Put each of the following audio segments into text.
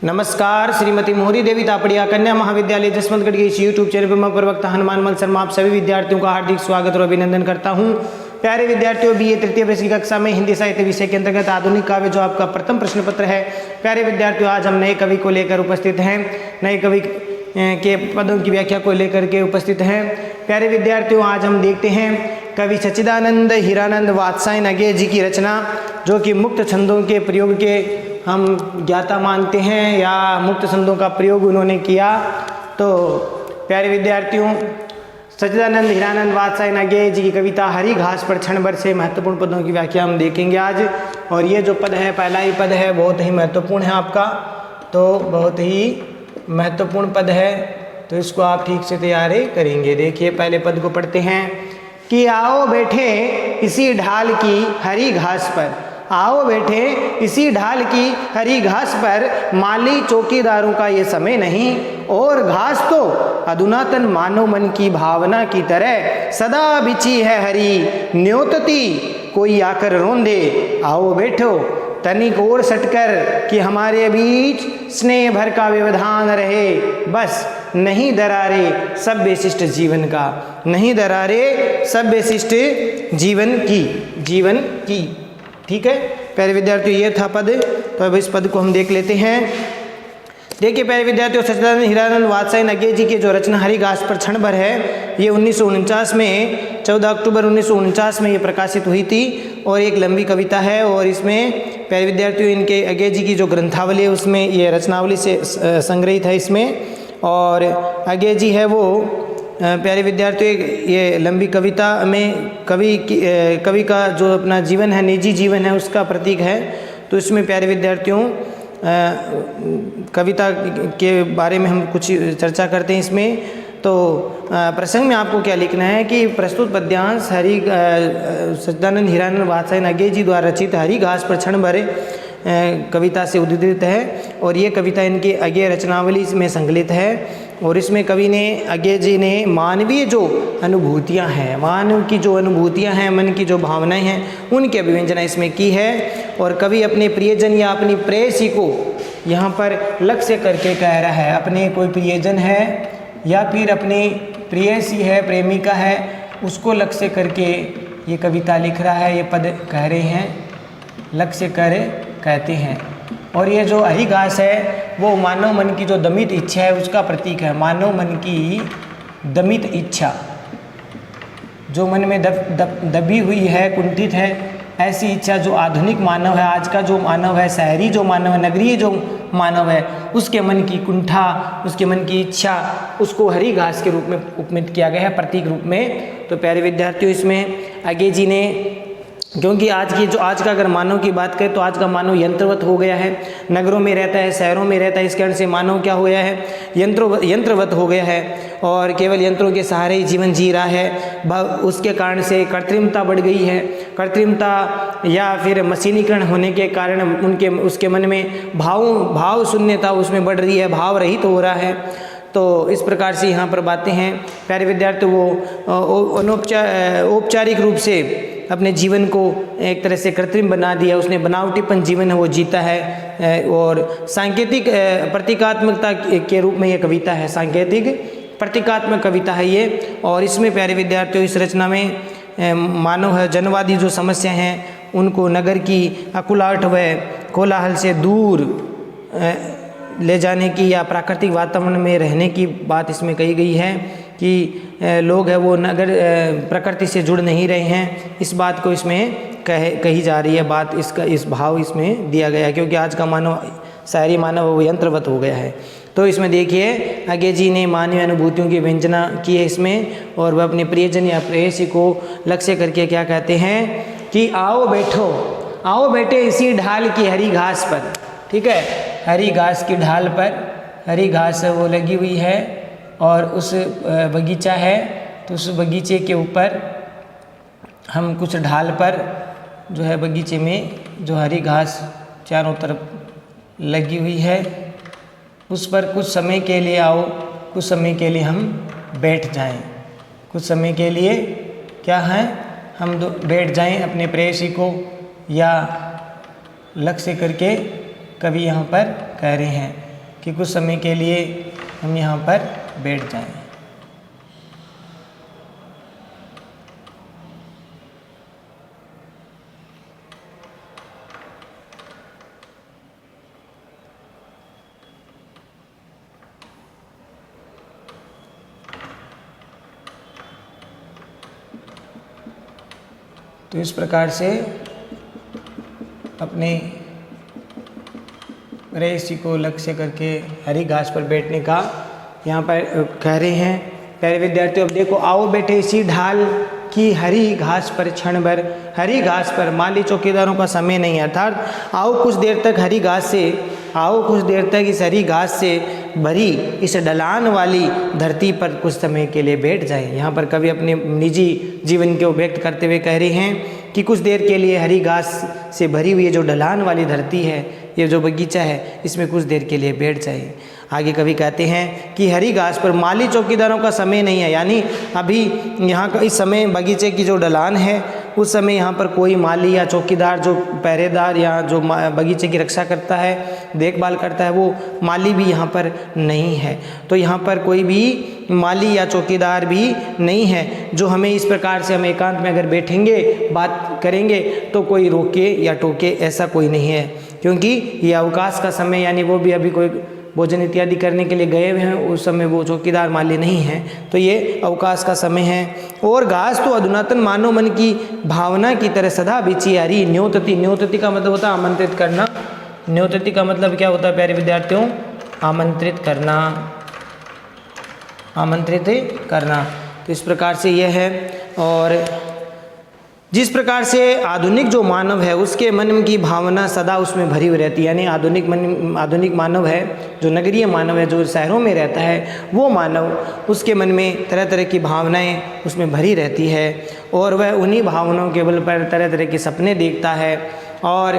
नमस्कार, श्रीमती मोहरी देवी तापड़िया कन्या महाविद्यालय जसवंतगढ़ के इस यूट्यूब चैनल पर मैं प्रवक्ता हनुमान मल शर्मा आप सभी विद्यार्थियों का हार्दिक स्वागत और अभिनंदन करता हूं। प्यारे विद्यार्थियों, बीए तृतीय वर्ष की कक्षा में हिंदी साहित्य विषय के अंतर्गत आधुनिक काव्य जो आपका प्रथम प्रश्न पत्र है। प्यारे विद्यार्थियों, आज हम नए कवि को लेकर उपस्थित हैं, नए कवि के पदों की व्याख्या को लेकर के उपस्थित हैं। प्यारे विद्यार्थियों, आज हम देखते हैं कवि सच्चिदानंद हीरानंद वात्स्यायन अज्ञेय जी की रचना, जो कि मुक्त छंदों के प्रयोग के हम ज्ञाता मानते हैं या मुक्त छंदों का प्रयोग उन्होंने किया। तो प्यारे विद्यार्थियों, सच्चिदानंद हीरानंद वात्स्यायन अज्ञेय जी की कविता हरी घास पर क्षण भर से महत्वपूर्ण पदों की व्याख्या हम देखेंगे आज। और ये जो पद है, पहला ही पद है, बहुत ही महत्वपूर्ण है आपका, तो बहुत ही महत्वपूर्ण पद है, तो इसको आप ठीक से तैयारी करेंगे। देखिए, पहले पद को पढ़ते हैं कि आओ बैठे इसी ढाल की हरी घास पर, आओ बैठे इसी ढाल की हरी घास पर, माली चौकीदारों का ये समय नहीं, और घास तो अधुनातन मानव मन की भावना की तरह सदा बिछी है हरी, न्योतती कोई आकर रोंदे, आओ बैठो तनिक और सटकर कि हमारे बीच स्नेह भर का व्यवधान रहे, बस नहीं दरारे सब विशिष्ट जीवन का, नहीं दरारे सब विशिष्ट जीवन की। ठीक है प्यारे विद्यार्थियों, ये था पद। तो अब इस पद को हम देख लेते हैं। देखिए प्यारे विद्यार्थियों, सच्चिदानंद हीरानंद वात्स्यायन अज्ञेय जी की जो रचना हरी घास पर क्षण भर है, ये 1949 में 14 अक्टूबर 1949 में ये प्रकाशित हुई थी और एक लंबी कविता है। और इसमें प्यारे विद्यार्थियों, इनके अज्ञेय जी की जो ग्रंथावली है उसमें ये रचनावली से संग्रहित है इसमें। और अज्ञेय जी है वो प्यारे विद्यार्थियों, ये लंबी कविता में कवि का जो अपना जीवन है, निजी जीवन है, उसका प्रतीक है। तो इसमें प्यारे विद्यार्थियों कविता के बारे में हम कुछ चर्चा करते हैं इसमें। तो प्रसंग में आपको क्या लिखना है कि प्रस्तुत पद्यांश सच्चिदानंद हीरानंद वात्स्यायन अज्ञेय जी द्वारा रचित हरी घास पर क्षण भर कविता से उद्धृत है। और ये कविता इनकी अज्ञेय रचनावली में संकलित है। और इसमें कवि ने, अज्ञेय जी ने मानवीय जो अनुभूतियाँ हैं, मानव की जो अनुभूतियाँ हैं, मन की जो भावनाएं हैं, उनकी अभिव्यंजना इसमें की है। और कवि अपने प्रियजन या अपनी प्रेयसी को यहाँ पर लक्ष्य करके कह रहा है। अपने कोई प्रियजन है या फिर अपनी प्रेयसी है, प्रेमिका है, उसको लक्ष्य करके ये कविता लिख रहा है, ये पद कह रहे हैं, लक्ष्य कर कहते हैं। और ये जो हरी घास है वो मानव मन की जो दमित इच्छा है उसका प्रतीक है। मानव मन की दमित इच्छा, जो मन में दबी हुई है, कुंठित है, ऐसी इच्छा जो आधुनिक मानव है, आज का जो मानव है, शहरी जो मानव है, नगरीय जो मानव है, उसके मन की कुंठा, उसके मन की इच्छा, उसको हरी घास के रूप में उपमित किया गया है, प्रतीक रूप में। तो प्यारे विद्यार्थियों, इसमें अज्ञेय जी ने, क्योंकि आज का अगर मानव की बात करें तो आज का मानव यंत्रवत हो गया है, नगरों में रहता है, शहरों में रहता है, इस कारण से मानव क्या हो गया है, यंत्रवत हो गया है और केवल यंत्रों के सहारे ही जीवन जी रहा है। उसके कारण से कृत्रिमता बढ़ गई है, कृत्रिमता या फिर मशीनीकरण होने के कारण उसके मन में भाव शून्यता उसमें बढ़ रही है, भाव रहित हो रहा है। तो इस प्रकार से यहाँ पर बातें हैं। प्यारे विद्यार्थी, वो औपचारिक रूप से अपने जीवन को एक तरह से कृत्रिम बना दिया, उसने बनावटीपन जीवन है वो जीता है। और सांकेतिक प्रतीकात्मकता के रूप में ये कविता है, सांकेतिक प्रतीकात्मक कविता है ये। और इसमें प्यारे विद्यार्थियों, इस रचना में मानव है जनवादी जो समस्या हैं उनको नगर की अकुलाहट व कोलाहल से दूर ले जाने की या प्राकृतिक वातावरण में रहने की बात इसमें कही गई है कि लोग है वो नगर प्रकृति से जुड़ नहीं रहे हैं, इस बात को इसमें कही जा रही है, बात इस भाव इसमें दिया गया है, क्योंकि आज का मानव, शहरी मानव वो यंत्रवत हो गया है। तो इसमें देखिए अज्ञेय जी ने मानवीय अनुभूतियों की व्यंजना की है इसमें। और वह अपने प्रियजन या प्रेयसी को लक्ष्य करके क्या कहते हैं कि आओ बैठे इसी ढाल की हरी घास पर। ठीक है, हरी घास की ढाल पर, हरी घास वो लगी हुई है और उस बगीचा है, तो उस बगीचे के ऊपर हम कुछ ढाल पर जो है बगीचे में जो हरी घास चारों तरफ लगी हुई है, उस पर कुछ समय के लिए आओ, कुछ समय के लिए हम बैठ जाएं, कुछ समय के लिए क्या है, हम बैठ जाएं अपने प्रेयसी को या लक्ष्य करके कवि यहाँ पर कह रहे हैं। कि कुछ समय के लिए हम यहाँ पर बैठ जाएं। तो इस प्रकार से अपने प्रेयसी को लक्ष्य करके हरी घास पर बैठने का यहाँ पर कह रहे हैं। प्यारे विद्यार्थियों, अब देखो, आओ बैठे इसी ढाल की हरी घास पर क्षण भर। हरी घास पर माली चौकीदारों का समय नहीं है, अर्थात आओ कुछ देर तक इस हरी घास से भरी इस ढलान वाली धरती पर कुछ समय के लिए बैठ जाए। यहाँ पर कवि अपने निजी जीवन को व्यक्त करते हुए कह रहे हैं कि कुछ देर के लिए हरी घास से भरी हुई जो ढलान वाली धरती है, ये जो बगीचा है, इसमें कुछ देर के लिए बैठ जाए। आगे कवि कहते हैं कि हरी घास पर माली चौकीदारों का समय नहीं है, यानी अभी यहाँ का इस समय बगीचे की जो ढलान है उस समय यहाँ पर कोई माली या चौकीदार, जो पहरेदार या जो बगीचे की रक्षा करता है, देखभाल करता है, वो माली भी यहाँ पर नहीं है। तो यहाँ पर कोई भी माली या चौकीदार भी नहीं है जो हमें इस प्रकार से हम एकांत में अगर बैठेंगे, बात करेंगे, तो कोई रोके या टोके, ऐसा कोई नहीं है, क्योंकि ये अवकाश का समय, यानी वो भी अभी कोई भोजन इत्यादि करने के लिए गए हुए हैं, उस समय वो चौकीदार माली नहीं है, तो ये अवकाश का समय है। और घास तो अधुनातन मानव मन की भावना की तरह सदा बिछी आ रही। न्योतति, न्योतति का मतलब होता है आमंत्रित करना। न्योतति का मतलब क्या होता है प्यारे विद्यार्थियों? आमंत्रित करना, आमंत्रित करना। तो इस प्रकार से यह है। और जिस प्रकार से आधुनिक जो मानव है उसके मन की भावना सदा उसमें भरी हुई रहती है, यानी आधुनिक मानव है, जो नगरीय मानव है, जो शहरों में रहता है, वो मानव, उसके मन में तरह तरह की भावनाएं उसमें भरी रहती है और वह उन्हीं भावनाओं के बल पर तरह तरह के सपने देखता है और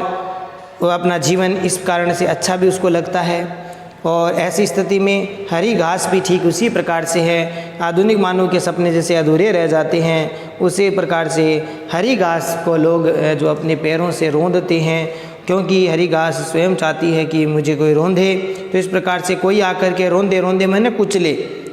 वह अपना जीवन इस कारण से अच्छा भी उसको लगता है। और ऐसी स्थिति में हरी घास भी ठीक उसी प्रकार से है। आधुनिक मानव के सपने जैसे अधूरे रह जाते हैं, उसी प्रकार से हरी घास को लोग जो अपने पैरों से रौंदते हैं, क्योंकि हरी घास स्वयं चाहती है कि मुझे कोई रौंदे। तो इस प्रकार से कोई आकर के रौंदे, रौंदे मैंने कुचले,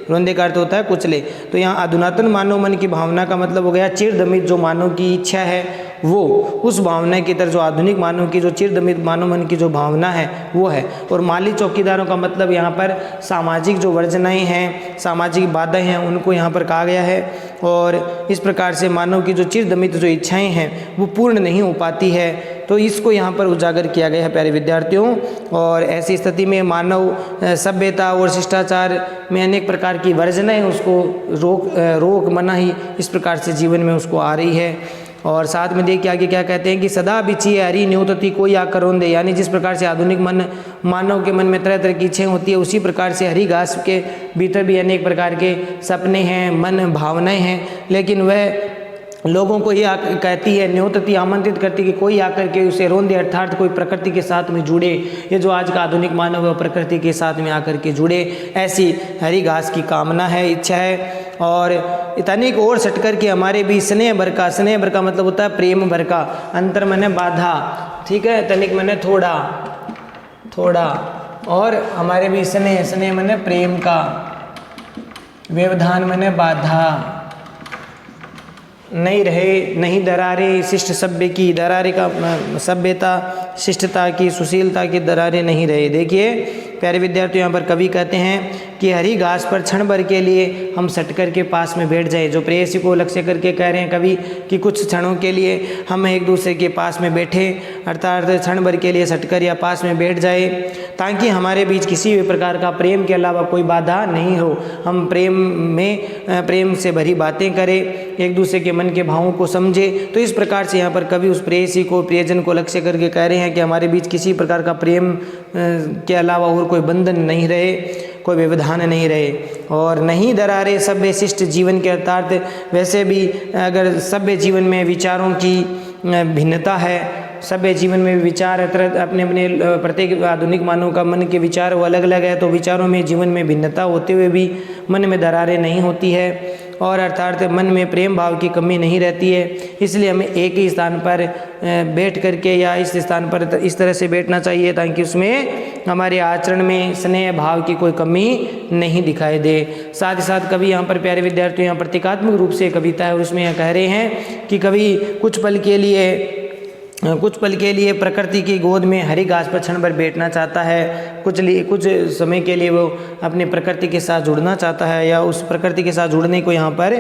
रौंदे का अर्थ होता है कुचले। तो यहाँ अधुनातन मानव मन की भावना का मतलब हो गया चिरदमित जो मानव की इच्छा है वो, उस भावना की तरह जो आधुनिक मानव की जो चिरदमित मानव मन की जो भावना है वो है। और माली चौकीदारों का मतलब यहाँ पर सामाजिक जो वर्जनाएँ हैं, सामाजिक बाधाएं हैं, उनको यहाँ पर कहा गया है। और इस प्रकार से मानव की जो चिरदमित जो इच्छाएँ हैं वो पूर्ण नहीं हो पाती है, तो इसको यहाँ पर उजागर किया गया है प्यारे विद्यार्थियों। और ऐसी स्थिति में मानव सभ्यता और शिष्टाचार में अनेक प्रकार की वर्जनाएं उसको रोक मनाही इस प्रकार से जीवन में उसको आ रही है। और साथ में देखिए आगे क्या कहते हैं कि सदा बिछी हरी न्योतति कोई आकर रौंदे, यानी जिस प्रकार से आधुनिक मानव के मन में तरह तरह की इच्छाएं होती है, उसी प्रकार से हरी घास के भीतर भी अनेक प्रकार के सपने हैं, मन भावनाएं हैं, लेकिन वह लोगों को ये कहती है, न्योतति आमंत्रित करती कि कोई आकर के उसे रौंदे, अर्थात कोई प्रकृति के साथ में जुड़े। ये जो आज का आधुनिक मानव है प्रकृति के साथ में आकर के जुड़े, ऐसी हरी घास की कामना है, इच्छा है। और तनिक और सटकर के हमारे भी स्नेह भर का, स्नेह भर का मतलब होता है प्रेम भर का, अंतर मैंने बाधा, ठीक है, तनिक मैंने थोड़ा थोड़ा, और हमारे भी स्नेह, स्नेह मैंने प्रेम का, व्यवधान मैंने बाधा, नहीं रहे नहीं दरारे शिष्ट सभ्य की, दरारे का सभ्यता, शिष्टता की, सुशीलता की दरारे नहीं रहे। देखिए प्यारे विद्यार्थियों, यहाँ पर कवि कहते हैं कि हरी घास पर क्षण भर के लिए हम सटकर के पास में बैठ जाएं। जो प्रेयसी को लक्ष्य करके कह रहे हैं कवि कि कुछ क्षणों के लिए हम एक दूसरे के पास में बैठे, अर्थात क्षण भर के लिए सटकर या पास में बैठ जाए, ताकि हमारे बीच किसी भी प्रकार का प्रेम के अलावा कोई बाधा नहीं हो। हम प्रेम से भरी बातें करें, एक दूसरे के मन के भावों को समझे। तो इस प्रकार से यहाँ पर कवि उस प्रेयसी को, प्रियजन को लक्ष्य करके कह रहे हैं कि हमारे बीच किसी प्रकार का प्रेम के अलावा और कोई बंधन नहीं रहे, कोई व्यवधान नहीं रहे। और नहीं दरारे सभ्य शिष्ट जीवन के, अर्थात वैसे भी अगर सभ्य जीवन में विचारों की भिन्नता है, सभ्य जीवन में विचार अपने अपने प्रत्येक आधुनिक मानव का मन के विचार वो अलग अलग है, तो विचारों में जीवन में भिन्नता होते हुए भी मन में दरारें नहीं होती है। और अर्थात मन में प्रेम भाव की कमी नहीं रहती है। इसलिए हमें एक ही स्थान पर बैठ करके या इस स्थान पर इस तरह से बैठना चाहिए ताकि उसमें हमारे आचरण में स्नेह भाव की कोई कमी नहीं दिखाई दे। साथ ही साथ कवि यहाँ पर प्यारे विद्यार्थियों यहाँ प्रतीकात्मक रूप से कविता है और उसमें यह कह रहे हैं कि कवि कुछ पल के लिए प्रकृति की गोद में हरी घास पर क्षण भर बैठना चाहता है। कुछ समय के लिए वो अपने प्रकृति के साथ जुड़ना चाहता है या उस प्रकृति के साथ जुड़ने को यहाँ पर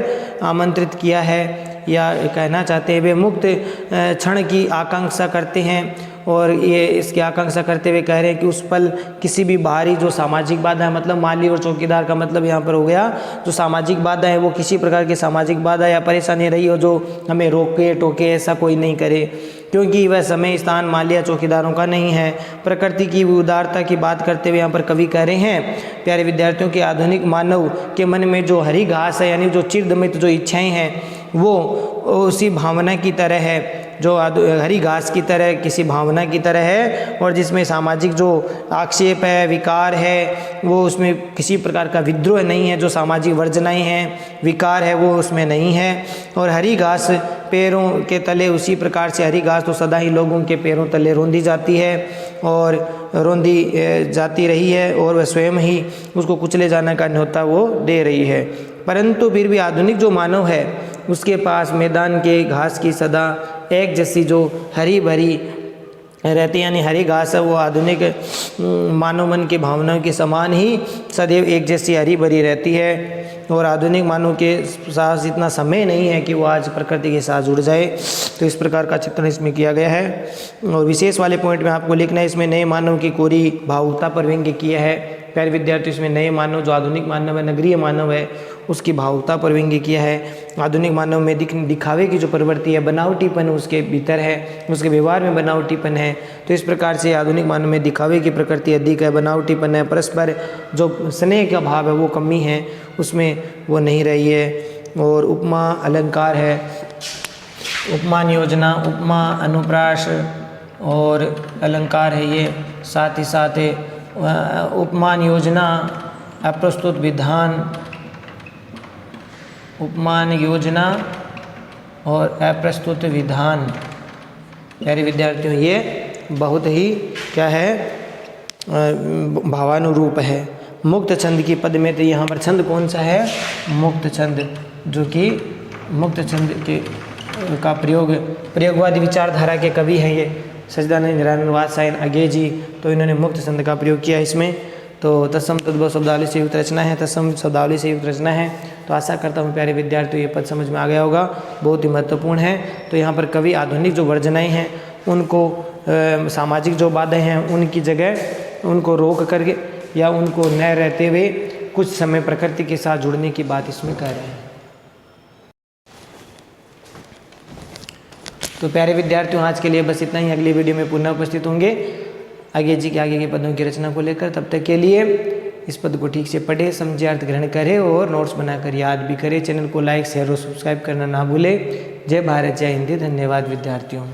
आमंत्रित किया है या कहना चाहते हैं। वे मुक्त क्षण की आकांक्षा करते हैं और ये इसकी आकांक्षा करते हुए कह रहे हैं कि उस पल किसी भी बाहरी जो सामाजिक बाधा है, मतलब माली और चौकीदार का मतलब यहाँ पर हो गया जो सामाजिक बाधा है, वो किसी प्रकार की सामाजिक बाधा या परेशानी रही हो जो हमें रोके टोके, ऐसा कोई नहीं करे, क्योंकि वह समय स्थान माली या चौकीदारों का नहीं है। प्रकृति की उदारता की बात करते हुए यहाँ पर कवि कह रहे हैं प्यारे विद्यार्थियों के आधुनिक मानव के मन में जो हरी घास है यानी जो चिरदमित जो इच्छाएं हैं वो उसी भावना की तरह है, जो हरी घास की तरह किसी भावना की तरह है और जिसमें सामाजिक जो आक्षेप है, विकार है, वो उसमें किसी प्रकार का विद्रोह नहीं है, जो सामाजिक वर्जनाएं हैं, विकार है, वो उसमें नहीं है। और हरी घास पैरों के तले उसी प्रकार से हरी घास तो सदा ही लोगों के पैरों तले रौंदी जाती है और रौंदी जाती रही है और वह स्वयं ही उसको कुचले जाने का न्योता वो दे रही है। परंतु फिर भी आधुनिक जो मानव है उसके पास मैदान के घास की सदा एक जैसी जो हरी भरी रहती है यानी हरी घास है, वो आधुनिक मानव मन की भावनाओं के समान ही सदैव एक जैसी हरी भरी रहती है। और आधुनिक मानव के साथ इतना समय नहीं है कि वो आज प्रकृति के साथ जुड़ जाए। तो इस प्रकार का चित्रण इसमें किया गया है। और विशेष वाले पॉइंट में आपको लिखना है इसमें नए मानव की कोरी भावुकता पर व्यंग्य किया है। प्यारे विद्यार्थी इसमें नए मानव जो आधुनिक मानव है, नगरीय मानव है, उसकी भावुकता पर व्यंग्य किया है। आधुनिक मानव में दिखावे की जो प्रवृत्ति है, बनावटीपन उसके भीतर है, उसके व्यवहार में बनावटीपन है। तो इस प्रकार से आधुनिक मानव में दिखावे की प्रकृति अधिक है, बनावटीपन है, परस्पर जो स्नेह का भाव है वो कमी है, उसमें वो नहीं रही है। और उपमा अलंकार है, उपमान योजना, उपमा अनुप्रास और अलंकार है ये। साथ ही साथ उपमान योजना, अप्रस्तुत विधान, उपमान योजना और अप्रस्तुत विधान। प्यारे विद्यार्थियों ये बहुत ही क्या है भावानुरूप है। मुक्त छंद की पद में तो यहाँ पर छंद कौन सा है? मुक्त छंद, जो कि मुक्त छंद के का प्रयोगवादी विचारधारा के कवि हैं ये सच्चिदानंद हिरानंद वात्सायन अज्ञे जी। तो इन्होंने मुक्त छंद का प्रयोग किया इसमें। तो तत्सम तद्भव शब्दावली से युक्त रचना है, तत्सम शब्दावली से युक्त रचना है। तो आशा करता हूँ प्यारे विद्यार्थियों ये पद समझ में आ गया होगा, बहुत ही महत्वपूर्ण है। तो यहाँ पर कवि आधुनिक जो वर्जनाएं हैं उनको सामाजिक जो बाधाएं हैं उनकी जगह उनको रोक करके या उनको न रहते हुए कुछ समय प्रकृति के साथ जुड़ने की बात इसमें कह रहे हैं। तो प्यारे विद्यार्थियों आज के लिए बस इतना ही। अगली वीडियो में पुनः उपस्थित होंगे आगे जी के आगे के पदों की रचना को लेकर। तब तक के लिए इस पद को ठीक से पढ़े, समझे, अर्थ ग्रहण करें और नोट्स बनाकर याद भी करें। चैनल को लाइक, शेयर और सब्सक्राइब करना ना भूलें। जय भारत, जय हिंदी। धन्यवाद विद्यार्थियों।